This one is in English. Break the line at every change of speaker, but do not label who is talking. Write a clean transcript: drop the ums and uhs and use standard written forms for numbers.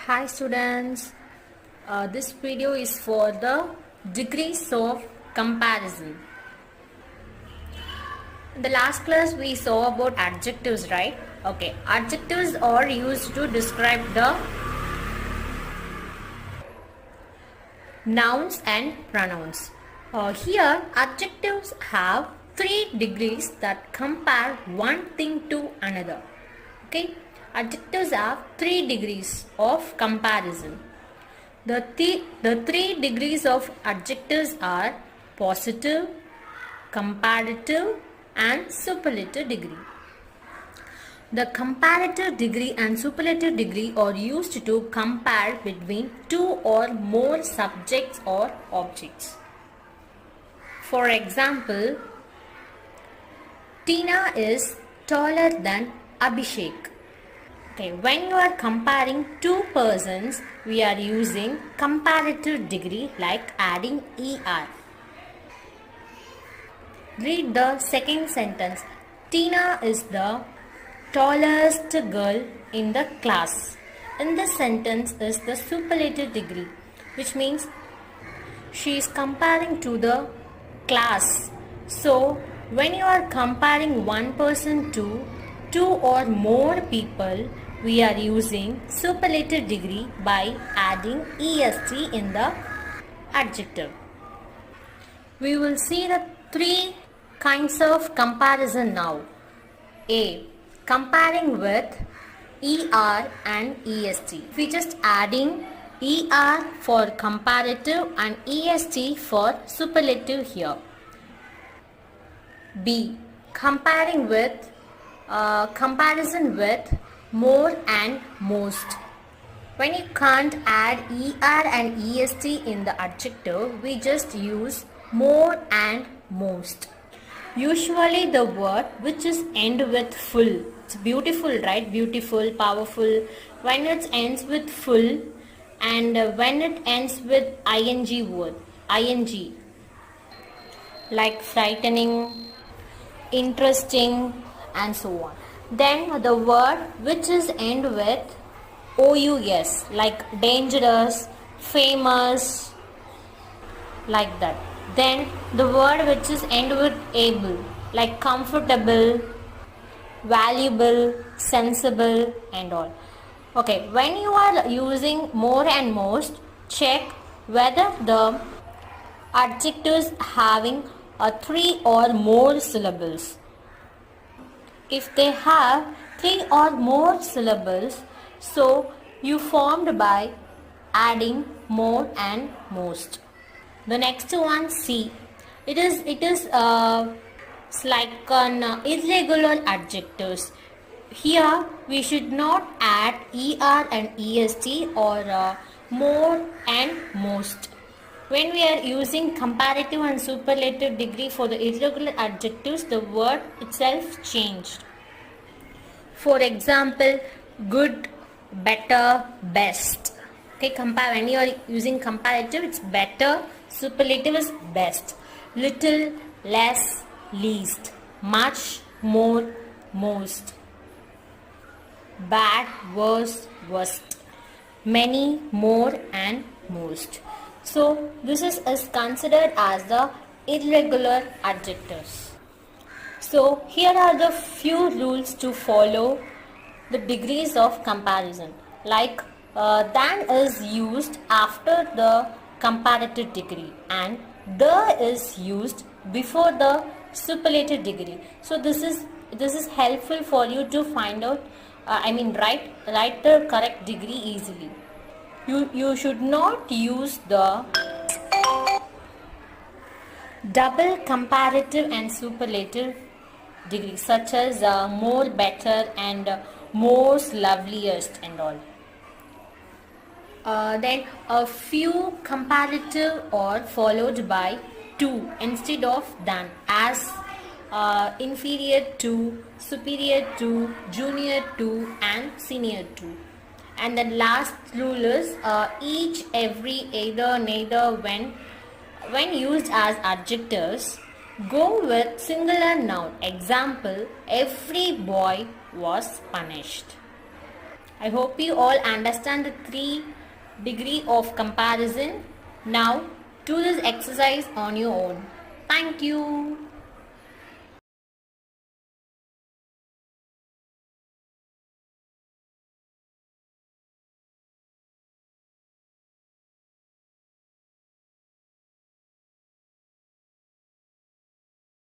Hi students, this video is for the degrees of comparison. In the last class we saw about adjectives, right? Okay, adjectives are used to describe the nouns and pronouns. Here adjectives have 3 degrees that compare one thing to another. Okay, adjectives have 3 degrees of comparison. The 3 degrees of adjectives are positive, comparative and superlative degree. The comparative degree and superlative degree are used to compare between two or more subjects or objects. For example, Tina is taller than Abhishek. Okay, when you are comparing two persons, we are using comparative degree like adding ER. Read the second sentence. Tina is the tallest girl in the class. In this sentence is the superlative degree, which means she is comparing to the class. So, when you are comparing one person to two or more people, we are using superlative degree by adding est in the adjective. We will see the 3 kinds of comparison now. A. Comparing with ER and EST. We just adding ER for comparative and EST for superlative here. B. Comparing with comparison with more and most. When you can't add ER and EST in the adjective, we just use more and most. Usually the word which is end with full. It's beautiful, right? Beautiful, powerful. When it ends with full and when it ends with ing word, ing, like frightening, interesting and so on. Then the word which is end with ous, like dangerous, famous, like that. Then the word which is end with able, like comfortable, valuable, sensible and all. Okay, when you are using more and most, check whether the adjectives having 3 or more syllables. If they have 3 or more syllables, so you formed by adding more and most. The next one, C. It is like an irregular adjectives. Here we should not add ER and EST or more and most. When we are using comparative and superlative degree for the irregular adjectives, the word itself changed. For example, good, better, best. Okay, compare. When you are using comparative, it's better. Superlative is best. Little, less, least. Much, more, most. Bad, worse, worst. Many, more and most. So this is considered as the irregular adjectives. So here are the few rules to follow the degrees of comparison. Like than is used after the comparative degree and the is used before the superlative degree. So this is helpful for you to find out. Write the correct degree easily. You should not use the double comparative and superlative degree such as more, better and most, loveliest and all. Then a few comparative are followed by to instead of than, as inferior to, superior to, junior to and senior to. And the last rule is each, every, either, neither, when used as adjectives, go with singular noun. Example, every boy was punished. I hope you all understand the 3 degree of comparison. Now do this exercise on your own. Thank you.